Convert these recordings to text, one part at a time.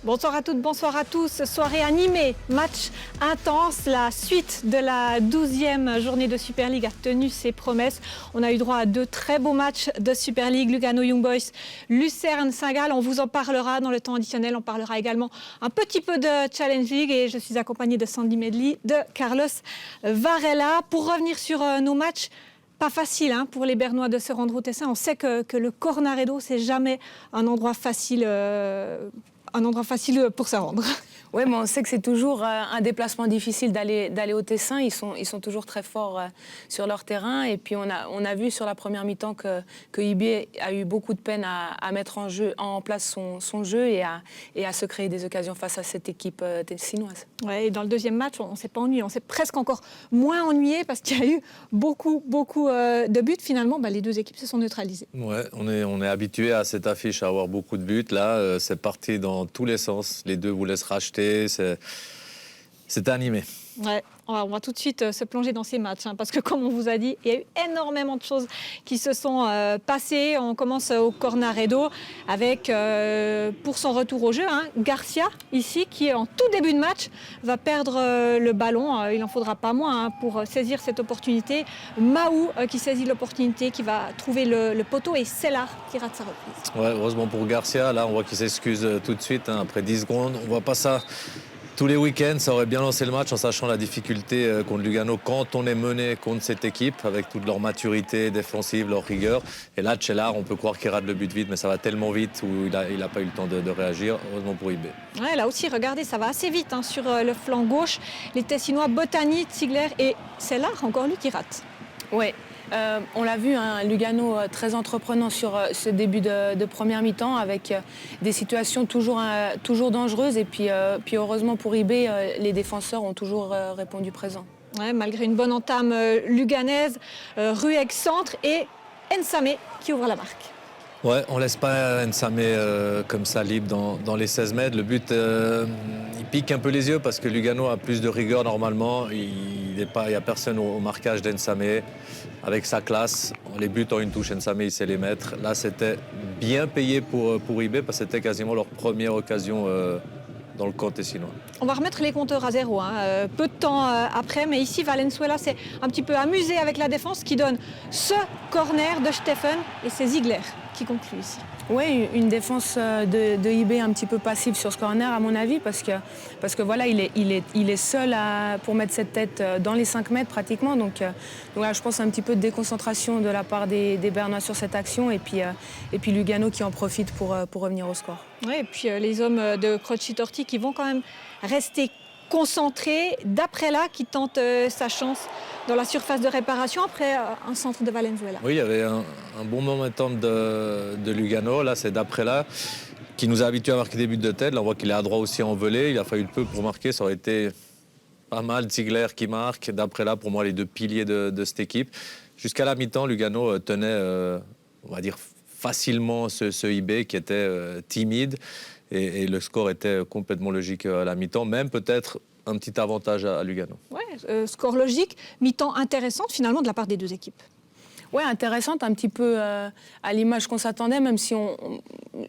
Bonsoir à toutes, bonsoir à tous. Soirée animée, match intense. La suite de la 12e journée de Super League a tenu ses promesses. On a eu droit à deux très beaux matchs de Super League. Lugano Young Boys, Lucerne Saint-Gall. On vous en parlera dans le temps additionnel. On parlera également un petit peu de Challenge League. Et je suis accompagnée de Sandy Medley, de Carlos Varela. Pour revenir sur nos matchs, pas facile pour les Bernois de se rendre au Tessin. On sait que le Cornaredo, c'est jamais un endroit facile pour se rendre. Oui, mais on sait que c'est toujours un déplacement difficile d'aller au Tessin. Ils sont toujours très forts sur leur terrain. Et puis on a vu sur la première mi-temps que IB a eu beaucoup de peine à mettre en place son jeu et à se créer des occasions face à cette équipe tessinoise. Ouais, et dans le deuxième match, on ne s'est pas ennuyé. On s'est presque encore moins ennuyé parce qu'il y a eu beaucoup de buts. Finalement, les deux équipes se sont neutralisées. Ouais, on est habitué à cette affiche, à avoir beaucoup de buts. Là, c'est parti dans tous les sens. Les deux voulaient se racheter. C'est animé. Ouais, on va tout de suite se plonger dans ces matchs parce que, comme on vous a dit, il y a eu énormément de choses qui se sont passées. On commence au Cornaredo avec, pour son retour au jeu, Garcia, ici, qui en tout début de match va perdre le ballon. Il n'en faudra pas moins pour saisir cette opportunité. Mahou qui saisit l'opportunité, qui va trouver le poteau, et Sellar qui rate sa reprise. Ouais, heureusement pour Garcia, là on voit qu'il s'excuse tout de suite, après 10 secondes. On voit pas ça tous les week-ends. Ça aurait bien lancé le match en sachant la difficulté contre Lugano quand on est mené contre cette équipe avec toute leur maturité défensive, leur rigueur. Et là, Cellar, on peut croire qu'il rate le but vite, mais ça va tellement vite où il n'a pas eu le temps de réagir. Heureusement pour IB. Ouais, là aussi, regardez, ça va assez vite sur le flanc gauche. Les Tessinois, Botani, Ziegler et Sellar, encore lui qui rate. Oui. On l'a vu, Lugano très entreprenant sur ce début de première mi-temps avec des situations toujours dangereuses. Et puis heureusement pour IB, les défenseurs ont toujours répondu présent. Ouais, malgré une bonne entame luganaise, Rueg centre et Nsame qui ouvre la marque. Ouais, on laisse pas Nsame comme ça libre dans les 16 mètres. Le but, il pique un peu les yeux parce que Lugano a plus de rigueur normalement. Il n'y a personne au marquage d'Nsame. Avec sa classe, les buts en une touche, Nsame, il sait les mettre. Là, c'était bien payé pour IB parce que c'était quasiment leur première occasion dans le camp tessinois. On va remettre les compteurs à zéro, peu de temps après. Mais ici, Valenzuela s'est un petit peu amusé avec la défense qui donne ce corner de Steffen et c'est Ziegler qui conclut ici. Oui, une défense de IB un petit peu passive sur ce corner à mon avis parce que voilà, il est seul pour mettre cette tête dans les 5 mètres pratiquement. Donc là, je pense un petit peu de déconcentration de la part des Bernois sur cette action et puis Lugano qui en profite pour revenir au score. Oui, et puis les hommes de Croci Torti qui vont quand même rester concentré, d'après là, qui tente sa chance dans la surface de réparation après un centre de Valenzuela. Oui, il y avait un bon momentum de Lugano. Là, c'est d'après là qui nous a habitués à marquer des buts de tête. Là, on voit qu'il est à droit aussi en volée. Il a fallu peu pour marquer. Ça aurait été pas mal. Ziegler qui marque. D'après là, pour moi, les deux piliers de cette équipe. Jusqu'à la mi-temps, Lugano tenait, on va dire, facilement ce IB qui était timide. Et le score était complètement logique à la mi-temps, même peut-être un petit avantage à Lugano. Ouais, score logique, mi-temps intéressante finalement de la part des deux équipes. Oui, intéressante, un petit peu à l'image qu'on s'attendait, même si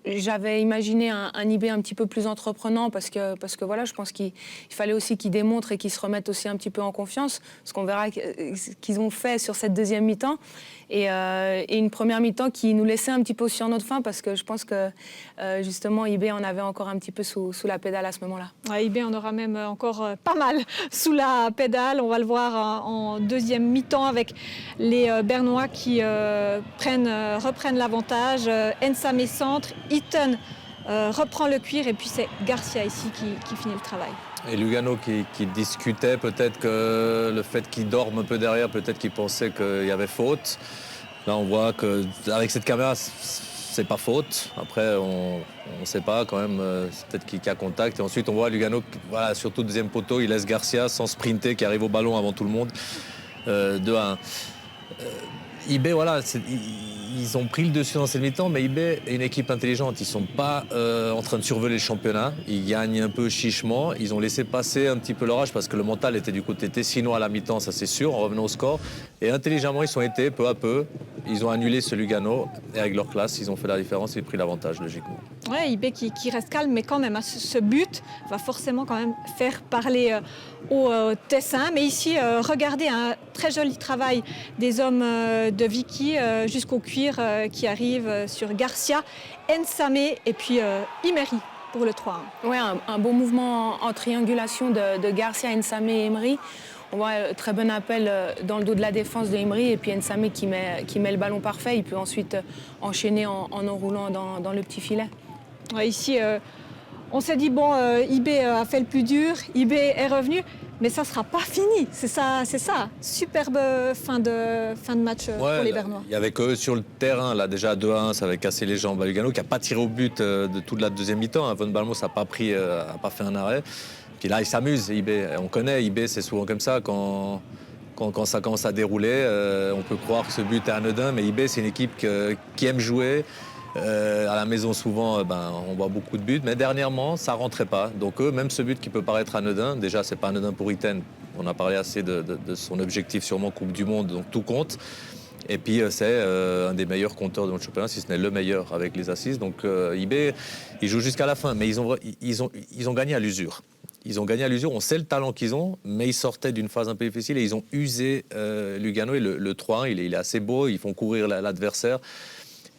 j'avais imaginé un IB un petit peu plus entreprenant parce que voilà, je pense qu'il fallait aussi qu'ils démontrent et qu'ils se remettent aussi un petit peu en confiance, ce qu'on verra qu'ils ont fait sur cette deuxième mi-temps. Et une première mi-temps qui nous laissait un petit peu sur notre faim parce que je pense que justement IB en avait encore un petit peu sous la pédale à ce moment-là. Ouais, IB en aura même encore pas mal sous la pédale. On va le voir en deuxième mi-temps avec les Bernois qui reprennent l'avantage. Nsame centre, Eaton reprend le cuir et puis c'est Garcia ici qui finit le travail. Et Lugano qui discutait peut-être que le fait qu'il dorme un peu derrière, peut-être qu'il pensait qu'il y avait faute. Là, on voit qu'avec cette caméra, c'est pas faute. Après, on ne sait pas quand même. C'est peut-être qu'il y a contact. Et ensuite, on voit Lugano, voilà, surtout deuxième poteau, il laisse Garcia sans sprinter, qui arrive au ballon avant tout le monde. 2-1. IB, voilà, ils ont pris le dessus dans cette mi-temps, mais IB est une équipe intelligente. Ils ne sont pas en train de survoler le championnat. Ils gagnent un peu chichement. Ils ont laissé passer un petit peu l'orage parce que le mental était du côté tessinois à la mi-temps, ça c'est sûr, en revenant au score. Et intelligemment, ils sont été peu à peu. Ils ont annulé ce Lugano et avec leur classe, ils ont fait la différence et pris l'avantage logiquement. Ouais, IB qui reste calme, mais quand même, hein, ce but va forcément quand même faire parler au Tessin. Mais ici, regardez un très joli travail des hommes de Vicky jusqu'au cuir qui arrive sur Garcia, Nsamé et puis Imeri pour le 3-1. Ouais, un beau mouvement en triangulation de Garcia, Nsamé et Emery. On voit un très bon appel dans le dos de la défense de Emery et puis Nsamé qui met le ballon parfait. Il peut ensuite enchaîner en enroulant dans le petit filet. Ouais, ici, on s'est dit, bon, IB a fait le plus dur, IB est revenu, mais ça ne sera pas fini. C'est ça. Superbe fin de match pour les Bernois. Il y avait que sur le terrain, là, déjà 2-1, ça avait cassé les jambes à Lugano, qui n'a pas tiré au but de toute la deuxième mi-temps. Hein. Von Balmos n'a pas fait un arrêt. Puis là, il s'amuse, IB. On connaît, IB, c'est souvent comme ça. Quand ça commence à dérouler, on peut croire que ce but est anodin, mais IB, c'est une équipe qui aime jouer. À la maison, souvent, on voit beaucoup de buts, mais dernièrement, ça ne rentrait pas. Donc eux, même ce but qui peut paraître anodin, déjà, ce n'est pas anodin pour Itten. On a parlé assez de son objectif, sûrement Coupe du Monde, donc tout compte. Et puis, c'est un des meilleurs compteurs de notre championnat, si ce n'est le meilleur avec les assises. Donc IB, ils jouent jusqu'à la fin, mais ils ont gagné à l'usure. Ils ont gagné à l'usure, on sait le talent qu'ils ont, mais ils sortaient d'une phase un peu difficile et ils ont usé Lugano. Et le 3-1, il est assez beau, ils font courir l'adversaire.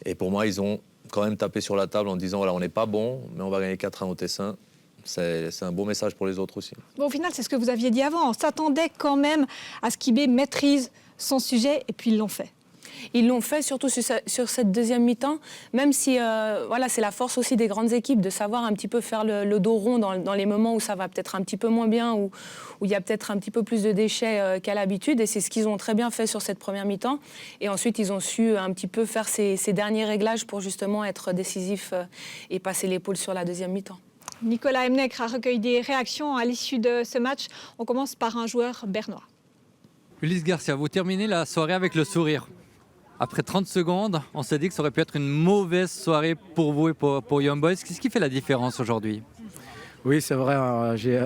Et pour moi, ils ont quand même tapé sur la table en disant voilà, on n'est pas bon, mais on va gagner 4-1 au Tessin. C'est un beau message pour les autres aussi. Bon, au final, c'est ce que vous aviez dit avant. On s'attendait quand même à ce qu'IB maîtrise son sujet et puis ils l'ont fait. Ils l'ont fait surtout sur cette deuxième mi-temps, même si c'est la force aussi des grandes équipes de savoir un petit peu faire le dos rond dans les moments où ça va peut-être un petit peu moins bien, où il y a peut-être un petit peu plus de déchets qu'à l'habitude. Et c'est ce qu'ils ont très bien fait sur cette première mi-temps. Et ensuite, ils ont su un petit peu faire ces derniers réglages pour justement être décisifs et passer l'épaule sur la deuxième mi-temps. Nicolas Emnekr a recueilli des réactions à l'issue de ce match. On commence par un joueur bernois. Ulysse Garcia, vous terminez la soirée avec le sourire. Après 30 secondes, on s'est dit que ça aurait pu être une mauvaise soirée pour vous et pour Young Boys. Qu'est-ce qui fait la différence aujourd'hui ? Oui, c'est vrai.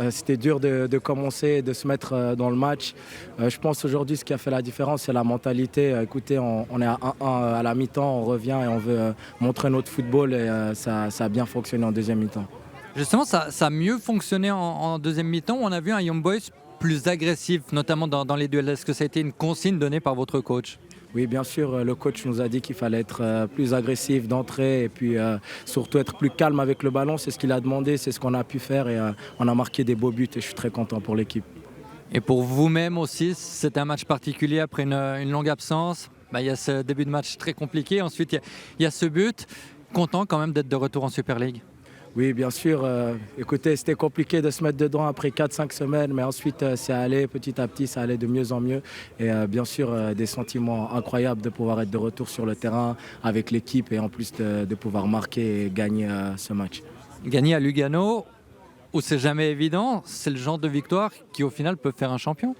C'était dur de commencer, de se mettre dans le match. Je pense aujourd'hui, ce qui a fait la différence, c'est la mentalité. Écoutez, on est à 1-1 à la mi-temps, on revient et on veut montrer notre football. Et ça a bien fonctionné en deuxième mi-temps. Justement, ça a mieux fonctionné en deuxième mi-temps. On a vu un Young Boys plus agressif, notamment dans les duels. Est-ce que ça a été une consigne donnée par votre coach ? Oui, bien sûr, le coach nous a dit qu'il fallait être plus agressif d'entrée et puis surtout être plus calme avec le ballon. C'est ce qu'il a demandé, c'est ce qu'on a pu faire et on a marqué des beaux buts et je suis très content pour l'équipe. Et pour vous-même aussi, c'était un match particulier après une longue absence. Il y a ce début de match très compliqué, ensuite il y a ce but. Content quand même d'être de retour en Super League. Oui, bien sûr. Écoutez, c'était compliqué de se mettre dedans après 4-5 semaines, mais ensuite, c'est allé petit à petit, ça allait de mieux en mieux. Et bien sûr, des sentiments incroyables de pouvoir être de retour sur le terrain avec l'équipe et en plus de pouvoir marquer et gagner ce match. Gagner à Lugano, où c'est jamais évident, c'est le genre de victoire qui au final peut faire un champion.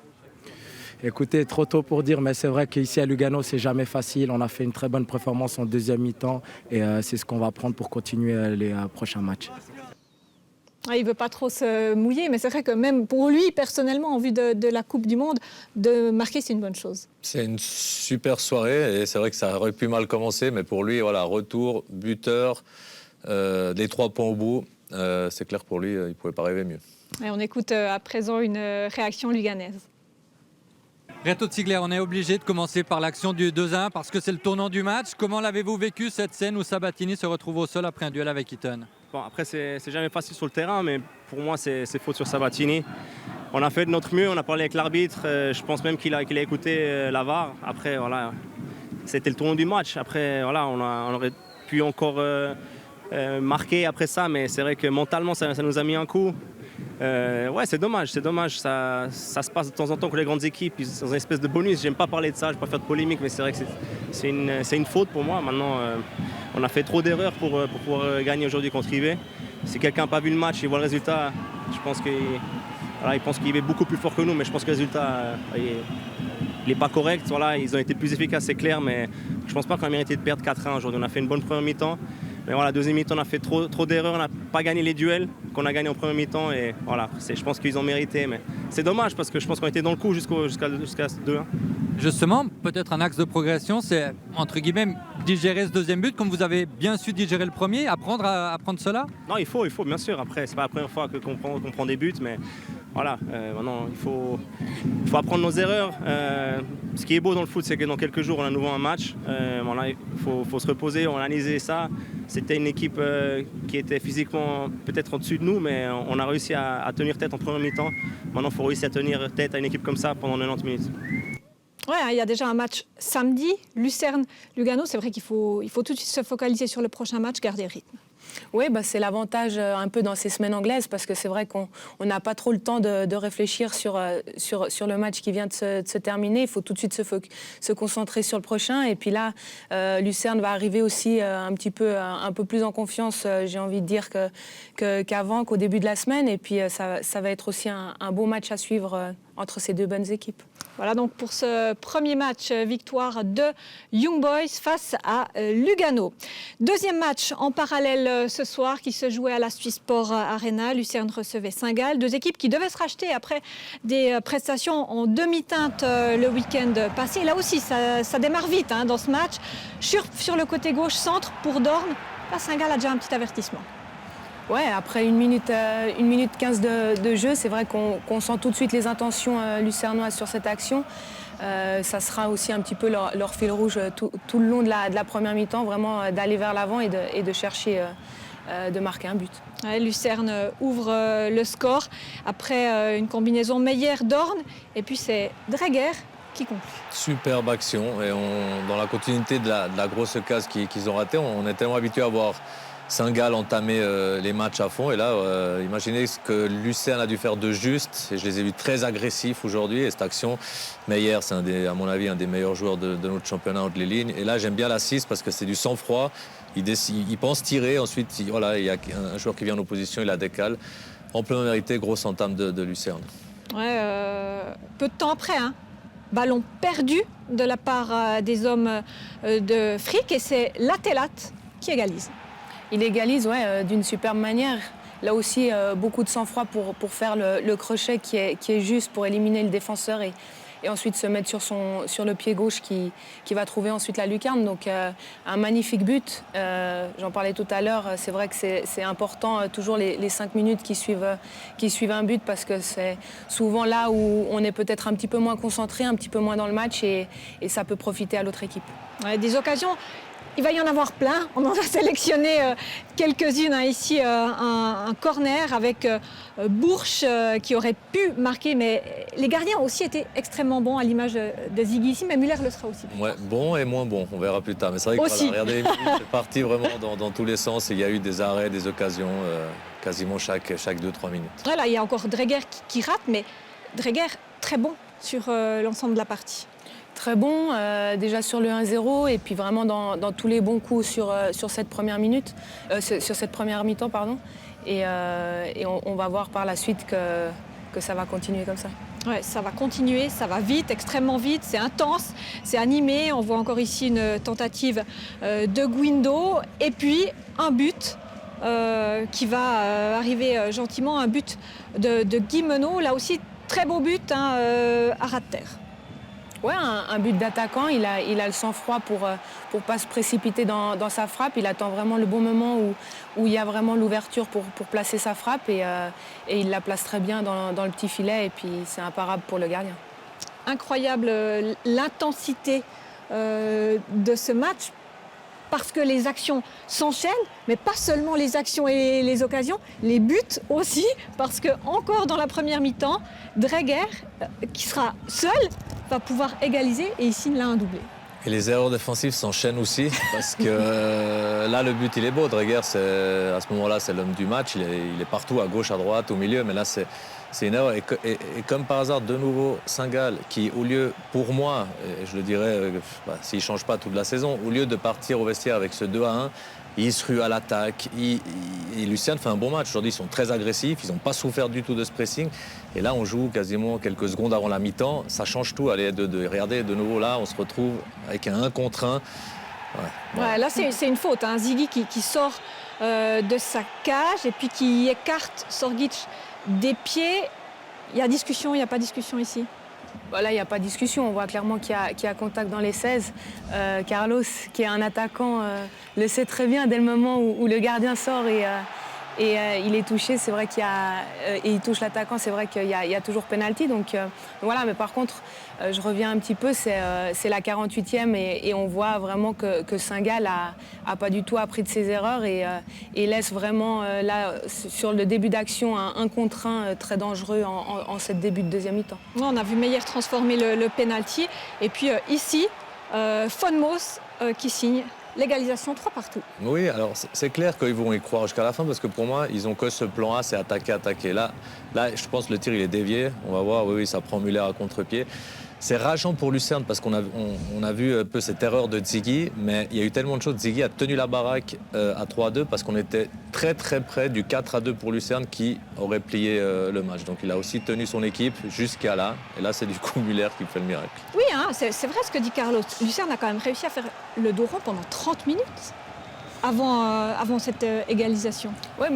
Écoutez, trop tôt pour dire, mais c'est vrai qu'ici à Lugano, c'est jamais facile. On a fait une très bonne performance en deuxième mi-temps et c'est ce qu'on va prendre pour continuer les prochains matchs. Il ne veut pas trop se mouiller, mais c'est vrai que même pour lui, personnellement, en vue de la Coupe du Monde, de marquer, c'est une bonne chose. C'est une super soirée et c'est vrai que ça aurait pu mal commencer, mais pour lui, voilà, retour, buteur, les 3 points au bout, c'est clair pour lui, il ne pouvait pas rêver mieux. Et on écoute à présent une réaction luganaise. Reto Ziegler, on est obligé de commencer par l'action du 2-1 parce que c'est le tournant du match. Comment l'avez-vous vécu cette scène où Sabatini se retrouve au sol après un duel avec Itten ? Bon, après, c'est jamais facile sur le terrain, mais pour moi, c'est faute sur Sabatini. On a fait de notre mieux, on a parlé avec l'arbitre. Je pense même qu'il a écouté la VAR. Après, voilà, c'était le tournant du match. Après, voilà, on aurait pu encore marquer après ça, mais c'est vrai que mentalement, ça nous a mis un coup. Ouais, c'est dommage. Ça se passe de temps en temps que les grandes équipes, ils sont une espèce de bonus. J'aime pas parler de ça, je ne vais pas faire de polémique, mais c'est vrai que c'est une faute pour moi. Maintenant, on a fait trop d'erreurs pour pouvoir gagner aujourd'hui contre IB. Si quelqu'un n'a pas vu le match et voit le résultat, je pense il pense qu'il est beaucoup plus fort que nous, mais je pense que le résultat, il n'est pas correct. Voilà, ils ont été plus efficaces, c'est clair, mais je ne pense pas qu'on a mérité de perdre 4-1 aujourd'hui. On a fait une bonne première mi-temps. Mais voilà, deuxième mi-temps, on a fait trop d'erreurs, on n'a pas gagné les duels qu'on a gagnés en premier mi-temps. Et voilà, je pense qu'ils ont mérité. Mais c'est dommage parce que je pense qu'on était dans le coup jusqu'à 2-1. Justement, peut-être un axe de progression, c'est entre guillemets digérer ce deuxième but, comme vous avez bien su digérer le premier, apprendre à prendre cela. Non, il faut bien sûr. Après, c'est pas la première fois qu'on prend des buts, mais voilà, maintenant il faut apprendre nos erreurs. Ce qui est beau dans le foot, c'est que dans quelques jours, on a à nouveau un match. Voilà, il faut se reposer, on a analysé ça. C'était une équipe qui était physiquement peut-être au-dessus de nous, mais on a réussi à tenir tête en première mi-temps. Maintenant, il faut réussir à tenir tête à une équipe comme ça pendant 90 minutes. Ouais, il y a déjà un match samedi, Lucerne-Lugano. C'est vrai qu'il faut tout de suite se focaliser sur le prochain match, garder le rythme. Oui, c'est l'avantage un peu dans ces semaines anglaises parce que c'est vrai qu'on n'a pas trop le temps de réfléchir sur le match qui vient de se terminer. Il faut tout de suite se concentrer sur le prochain. Et puis là, Lucerne va arriver aussi un peu plus en confiance, j'ai envie de dire, qu'avant, qu'au début de la semaine. Et puis ça va être aussi un beau match à suivre entre ces deux bonnes équipes. Voilà donc pour ce premier match, victoire de Young Boys face à Lugano. Deuxième match en parallèle ce soir qui se jouait à la Swiss Sport Arena. Lucerne recevait Saint-Gall. Deux équipes qui devaient se racheter après des prestations en demi-teinte le week-end passé. Et là aussi, ça démarre vite dans ce match. Sur le côté gauche, centre pour Dorn. Là, Saint-Gall a déjà un petit avertissement. Ouais, après 1 minute 15 de jeu, c'est vrai qu'on sent tout de suite les intentions lucernoises sur cette action. Ça sera aussi un petit peu leur fil rouge tout le long de la première mi-temps, vraiment d'aller vers l'avant et de chercher de marquer un but. Ouais, Lucerne ouvre le score après une combinaison Meyer-Dorn et puis c'est Dreger qui conclut. Superbe action et dans la continuité de la grosse case qu'ils ont ratée, on est tellement habitué à voir Saint-Gall entamer les matchs à fond. Et là, imaginez ce que Lucerne a dû faire de juste. Et je les ai vus très agressifs aujourd'hui. Et cette action, Meyer, c'est à mon avis un des meilleurs joueurs de notre championnat entre les lignes. Et là, j'aime bien l'assist parce que c'est du sang-froid. Il pense tirer. Ensuite, il y a un joueur qui vient en opposition, il la décale. Amplement mérité, grosse entame de Lucerne. Ouais, peu de temps après, ballon perdu de la part des hommes de Frick. Et c'est Latelat qui égalise. Il égalise d'une superbe manière. Là aussi, beaucoup de sang-froid pour faire le crochet qui est juste pour éliminer le défenseur et ensuite se mettre sur le pied gauche qui va trouver ensuite la lucarne. Donc un magnifique but. J'en parlais tout à l'heure, c'est vrai que c'est important toujours les 5 minutes qui suivent un but parce que c'est souvent là où on est peut-être un petit peu moins concentré, un petit peu moins dans le match et ça peut profiter à l'autre équipe. Ouais, des occasions. Il va y en avoir plein. On en a sélectionné quelques-unes. Ici, un corner avec Bourch qui aurait pu marquer. Mais les gardiens ont aussi été extrêmement bons à l'image de Ziggy ici. Mais Müller le sera aussi. Ouais, bon et moins bon. On verra plus tard. Mais c'est vrai que regardez les minutes, c'est parti vraiment dans tous les sens. Il y a eu des arrêts, des occasions quasiment chaque 2-3 minutes. Voilà, il y a encore Dreger qui rate. Mais Dreger, très bon sur l'ensemble de la partie. Très bon, déjà sur le 1-0 et puis vraiment dans tous les bons coups sur cette première minute, sur cette première mi-temps, pardon. Et on va voir par la suite que ça va continuer comme ça. Ouais, ça va continuer, ça va vite, extrêmement vite, c'est intense, c'est animé. On voit encore ici une tentative de Guindo et puis un but qui va arriver gentiment, un but de Guy Menot. Là aussi, très beau but à ras de terre. Ouais, un but d'attaquant, il a le sang-froid pour pas se précipiter dans sa frappe. Il attend vraiment le bon moment où il y a vraiment l'ouverture pour placer sa frappe et il la place très bien dans le petit filet et puis c'est imparable pour le gardien. Incroyable l'intensité de ce match parce que les actions s'enchaînent, mais pas seulement les actions et les occasions, les buts aussi, parce que encore dans la première mi-temps, Dreger, qui sera seul, va pouvoir égaliser et ici il a un doublé. Et les erreurs défensives s'enchaînent aussi parce que là le but il est beau. Dreger, à ce moment-là c'est l'homme du match, il est partout à gauche, à droite, au milieu, mais là c'est une erreur. Et comme par hasard, de nouveau, Saint-Gall, qui au lieu, pour moi, et je le dirais, s'il ne change pas toute la saison, au lieu de partir au vestiaire avec ce 2-1, il se rue à l'attaque. Et Lucerne fait un bon match. Aujourd'hui, ils sont très agressifs, ils n'ont pas souffert du tout de ce pressing. Et là, on joue quasiment quelques secondes avant la mi-temps. Ça change tout. Allez, regardez, de nouveau, là, on se retrouve avec un 1 contre 1. Ouais, là, c'est une faute. Hein. Ziggy qui sort de sa cage et puis qui écarte Sorgic des pieds. Il y a discussion, il n'y a pas discussion ici? Là, il n'y a pas de discussion. On voit clairement qu'il y a contact dans les 16. Carlos, qui est un attaquant, le sait très bien dès le moment où le gardien sort et il est touché. C'est vrai et il touche l'attaquant, c'est vrai qu'il y a toujours pénalty. Donc voilà, mais par contre, je reviens un petit peu, c'est la 48e et on voit vraiment que Saint-Gall a pas du tout appris de ses erreurs et laisse vraiment là, sur le début d'action, un contre 1 très dangereux en cette début de deuxième mi-temps. On a vu Meyer transformer le pénalty. Et puis ici, Fonmos qui signe l'égalisation 3 partout. Oui, alors c'est clair qu'ils vont y croire jusqu'à la fin parce que pour moi, ils ont que ce plan A, c'est attaquer. Là, je pense que le tir, il est dévié. On va voir, oui, ça prend Müller à contre-pied. C'est rageant pour Lucerne parce qu'on a vu un peu cette erreur de Ziggy, mais il y a eu tellement de choses. Ziggy a tenu la baraque à 3-2 parce qu'on était très très près du 4-2 pour Lucerne qui aurait plié le match. Donc il a aussi tenu son équipe jusqu'à là. Et là, c'est du coup Müller qui fait le miracle. Oui, hein, c'est vrai ce que dit Carlos. Lucerne a quand même réussi à faire le dos rond pendant 30 minutes avant cette égalisation. Oui,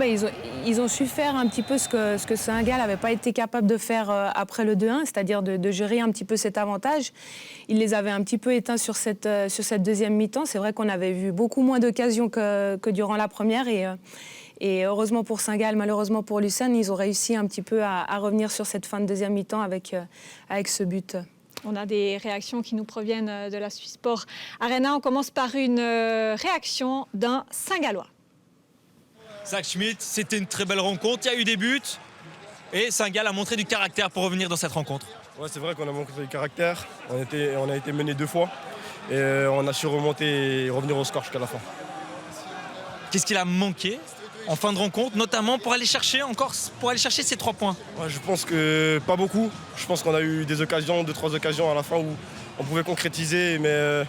ils ont su faire un petit peu ce que Saint-Gall n'avait pas été capable de faire après le 2-1, c'est-à-dire de gérer un petit peu cet avantage. Ils les avaient un petit peu éteints sur cette deuxième mi-temps. C'est vrai qu'on avait vu beaucoup moins d'occasions que durant la première et heureusement pour Saint-Gall, malheureusement pour Lucerne, ils ont réussi un petit peu à revenir sur cette fin de deuxième mi-temps avec ce but. On a des réactions qui nous proviennent de la Suisse Sport Arena. On commence par une réaction d'un Saint-Gallois. Zach Schmidt, c'était une très belle rencontre. Il y a eu des buts et Saint-Gall a montré du caractère pour revenir dans cette rencontre. Ouais, c'est vrai qu'on a montré du caractère. On a été mené 2 fois et on a su remonter et revenir au score jusqu'à la fin. Qu'est-ce qu'il a manqué en fin de rencontre, notamment pour aller chercher ces 3 points? Ouais, je pense que pas beaucoup. Je pense qu'on a eu des occasions, 2-3 occasions à la fin où on pouvait concrétiser, mais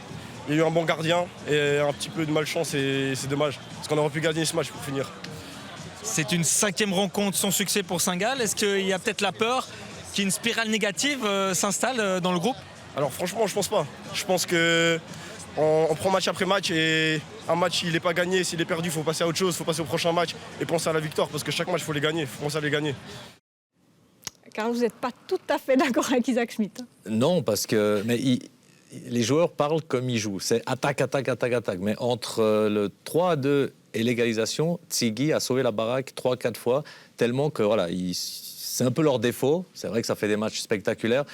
il y a eu un bon gardien et un petit peu de malchance et c'est dommage. Parce qu'on aurait pu gagner ce match pour finir. C'est une 5e rencontre sans succès pour Saint-Gall. Est-ce qu'il y a peut-être la peur qu'une spirale négative s'installe dans le groupe? Alors franchement, je pense pas. Je pense que on prend match après match et un match, il n'est pas gagné. S'il est perdu, il faut passer à autre chose, il faut passer au prochain match et penser à la victoire parce que chaque match, il faut les gagner, il faut penser à les gagner. Car vous n'êtes pas tout à fait d'accord avec Isaac Schmidt. Non, parce que les joueurs parlent comme ils jouent. C'est attaque. Mais entre le 3-2 et l'égalisation, Ziggy a sauvé la baraque 3-4 fois, tellement que voilà, c'est un peu leur défaut. C'est vrai que ça fait des matchs spectaculaires.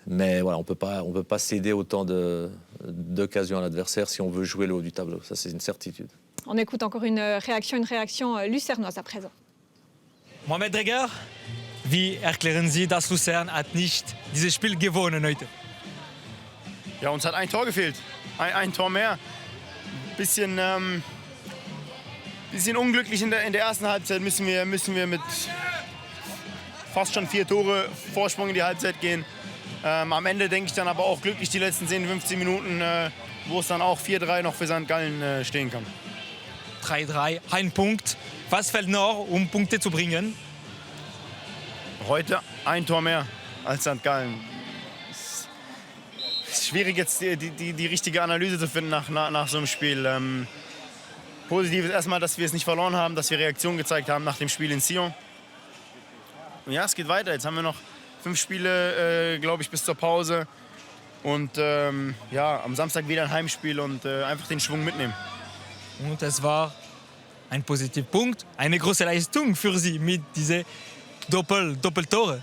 Mais voilà, on peut pas céder autant d'occasions à l'adversaire si on veut jouer le haut du tableau. Ça, c'est une certitude. On écoute encore une réaction lucernoise à présent. Mohamed Dreger, wie erklären Sie, dass Luzern hat nicht dieses Spiel gewonnen heute? Ja, uns hat ein Tor gefehlt. Ein Tor mehr. Bisschen unglücklich in der ersten Halbzeit müssen wir mit fast schon 4 Tore Vorsprung in die Halbzeit gehen. Am Ende denke ich dann aber auch glücklich die letzten 10, 15 Minuten, wo es dann auch 4-3 noch für St. Gallen stehen kann. 3-3, ein Punkt. Was fehlt noch, um Punkte zu bringen? Heute ein Tor mehr als St. Gallen. Es ist schwierig jetzt die richtige Analyse zu finden nach so einem Spiel. Positiv ist erstmal, dass wir es nicht verloren haben, dass wir Reaktion gezeigt haben nach dem Spiel in Sion. Und ja, es geht weiter. Jetzt haben wir noch 5 Spiele, glaube ich, bis zur Pause. Und ja, am Samstag wieder ein Heimspiel und einfach den Schwung mitnehmen. Und es war ein Positivpunkt, eine große Leistung für Sie mit diesen Doppeltore.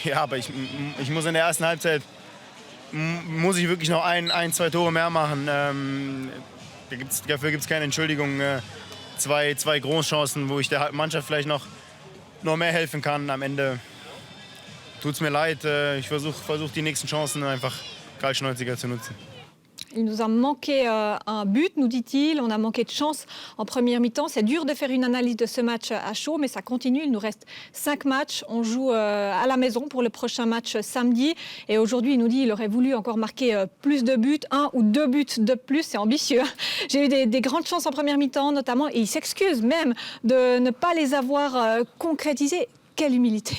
Ja, aber ich muss in der ersten Halbzeit muss ich wirklich noch 1-2 Tore mehr machen. Dafür gibt es keine Entschuldigung. 2 Großchancen, wo ich der Mannschaft vielleicht noch mehr helfen kann. Am Ende tut es mir leid. Ich versuch die nächsten Chancen einfach kaltschnäuziger zu nutzen. Il nous a manqué un but, nous dit-il. On a manqué de chance en première mi-temps. C'est dur de faire une analyse de ce match à chaud, mais ça continue. Il nous reste 5 matchs. On joue à la maison pour le prochain match samedi. Et aujourd'hui, il nous dit qu'il aurait voulu encore marquer plus de buts, 1 ou 2 buts de plus. C'est ambitieux. J'ai eu des grandes chances en première mi-temps, notamment. Et il s'excuse même de ne pas les avoir concrétisées. Quelle humilité!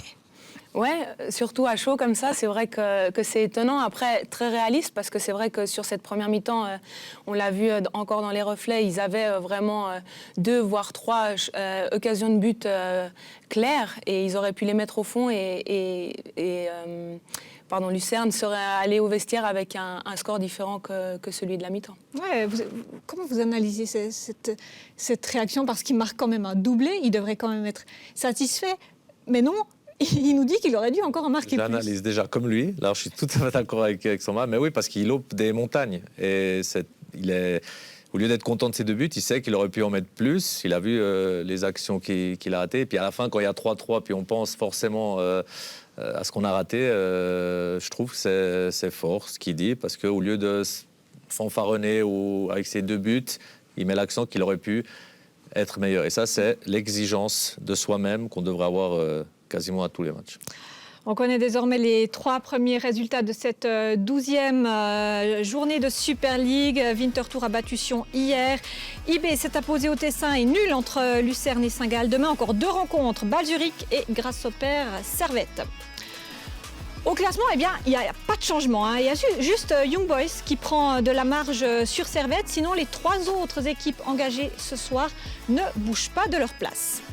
Ouais, surtout à chaud comme ça, c'est vrai que c'est étonnant. Après, très réaliste, parce que c'est vrai que sur cette première mi-temps, on l'a vu encore dans les reflets, ils avaient vraiment 2 voire 3 occasions de but claires et ils auraient pu les mettre au fond Lucerne serait allé au vestiaire avec un score différent que celui de la mi-temps. Ouais, comment vous analysez cette réaction? Parce qu'il marque quand même un doublé, il devrait quand même être satisfait, mais non. Il nous dit qu'il aurait dû encore en marquer plus. J'analyse déjà comme lui. Là, je suis tout à fait d'accord avec son match. Mais oui, parce qu'il loupe des montagnes. Et au lieu d'être content de ses 2 buts, il sait qu'il aurait pu en mettre plus. Il a vu les actions qu'il a ratées. Et puis à la fin, quand il y a 3-3, puis on pense forcément à ce qu'on a raté, je trouve que c'est fort ce qu'il dit. Parce qu'au lieu de fanfaronner avec ses 2 buts, il met l'accent qu'il aurait pu être meilleur. Et ça, c'est l'exigence de soi-même qu'on devrait avoir quasiment à tous les matchs. On connaît désormais les 3 premiers résultats de cette 12e journée de Super League. Winterthur a battu Sion hier. IB s'est imposé au Tessin et nul entre Lucerne et Saint-Gall. Demain, encore 2 rencontres, Bâle-Zurich et Grasshopper Servette. Au classement, eh bien, il n'y a pas de changement. Il y a juste Young Boys qui prend de la marge sur Servette. Sinon, les 3 autres équipes engagées ce soir ne bougent pas de leur place.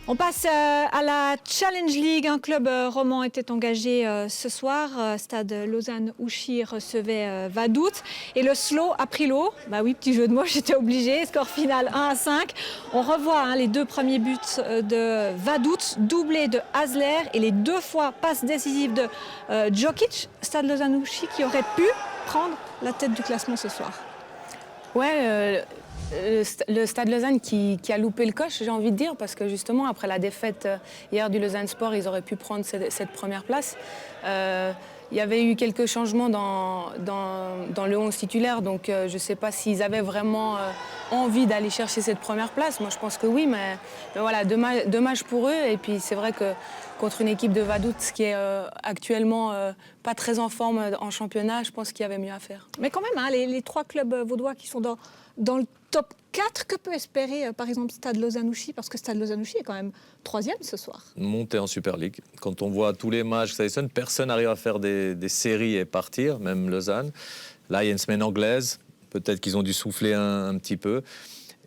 On passe à la Challenge League. Un club roman était engagé ce soir. Stade Lausanne-Ouchy recevait Vaduz. Et le slow a pris l'eau. Bah oui, petit jeu de mots, j'étais obligée. Score final 1-5. On revoit les 2 premiers buts de Vaduz, doublé de Hasler et les 2 fois passes décisives de Djokic. Stade Lausanne-Ouchy qui aurait pu prendre la tête du classement ce soir. Ouais, le Stade Lausanne qui a loupé le coche, j'ai envie de dire, parce que justement, après la défaite hier du Lausanne Sport, ils auraient pu prendre cette première place. Il y avait eu quelques changements dans le 11 titulaire, donc je ne sais pas s'ils avaient vraiment envie d'aller chercher cette première place. Moi, je pense que oui, mais voilà, dommage pour eux. Et puis, c'est vrai que contre une équipe de Vaduz qui est actuellement pas très en forme en championnat, je pense qu'il y avait mieux à faire. Mais quand même, les 3 clubs vaudois qui sont dans le top 4, que peut espérer par exemple Stade Lausanne-Ouchy? Parce que Stade Lausanne-Ouchy est quand même 3e ce soir. Monter en Super League. Quand on voit tous les matchs que ça sonne, personne n'arrive à faire des séries et partir, même Lausanne. Là, il y a une semaine anglaise. Peut-être qu'ils ont dû souffler un petit peu.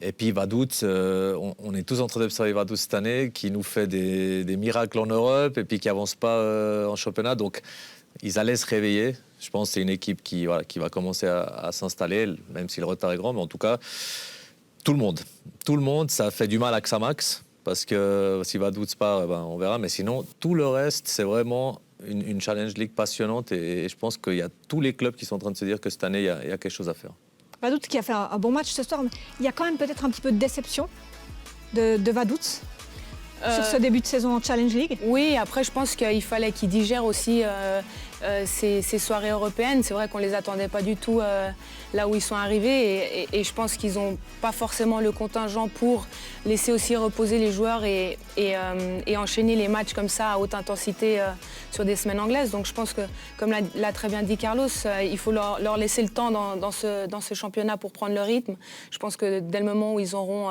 Et puis Vaduz, on est tous en train d'observer Vaduz cette année, qui nous fait des miracles en Europe et puis qui n'avance pas en championnat. Donc, ils allaient se réveiller. Je pense que c'est une équipe qui va commencer à s'installer, même si le retard est grand. Mais en tout cas, tout le monde, ça fait du mal à Xamax. Parce que si Vaduz part, on verra. Mais sinon, tout le reste, c'est vraiment une Challenge League passionnante. Et je pense qu'il y a tous les clubs qui sont en train de se dire que cette année, il y a quelque chose à faire. Vaduz qui a fait un bon match ce soir. Mais il y a quand même peut-être un petit peu de déception de Vaduz sur ce début de saison en Challenge League. Oui, après, je pense qu'il fallait qu'ils digèrent aussi ces soirées européennes. C'est vrai qu'on ne les attendait pas du tout là où ils sont arrivés. Et je pense qu'ils n'ont pas forcément le contingent pour laisser aussi reposer les joueurs et enchaîner les matchs comme ça à haute intensité sur des semaines anglaises. Donc je pense que, comme l'a très bien dit Carlos, il faut leur laisser le temps dans ce championnat pour prendre le rythme. Je pense que dès le moment où ils auront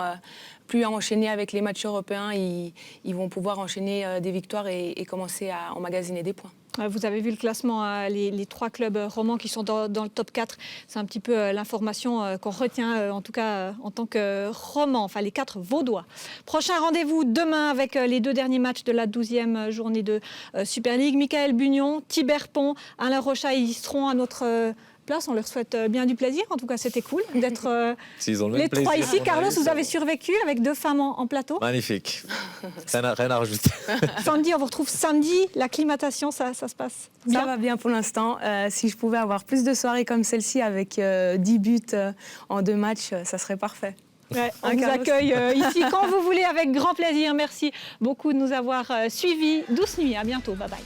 plus à enchaîner avec les matchs européens, ils vont pouvoir enchaîner des victoires et commencer à emmagasiner des points. Vous avez vu le classement, les 3 clubs romans qui sont dans le top 4. C'est un petit peu l'information qu'on retient, en tout cas en tant que roman, enfin les 4 vaudois. Prochain rendez-vous demain avec les 2 derniers matchs de la 12e journée de Super League. Michael Bugnon, Thibert Pont, Alain Rochaille, ils seront à notre place. On leur souhaite bien du plaisir. En tout cas, c'était cool d'être les 3 ici. Carlos, vous avez survécu avec 2 femmes en plateau. Magnifique. Rien à rajouter. Samedi, on vous retrouve samedi. L'acclimatation, ça se passe bien. Ça va bien pour l'instant. Si je pouvais avoir plus de soirées comme celle-ci avec 10 buts en 2 matchs, ça serait parfait. Ouais, on vous accueille ici quand vous voulez avec grand plaisir. Merci beaucoup de nous avoir suivis. Douce nuit. À bientôt. Bye bye.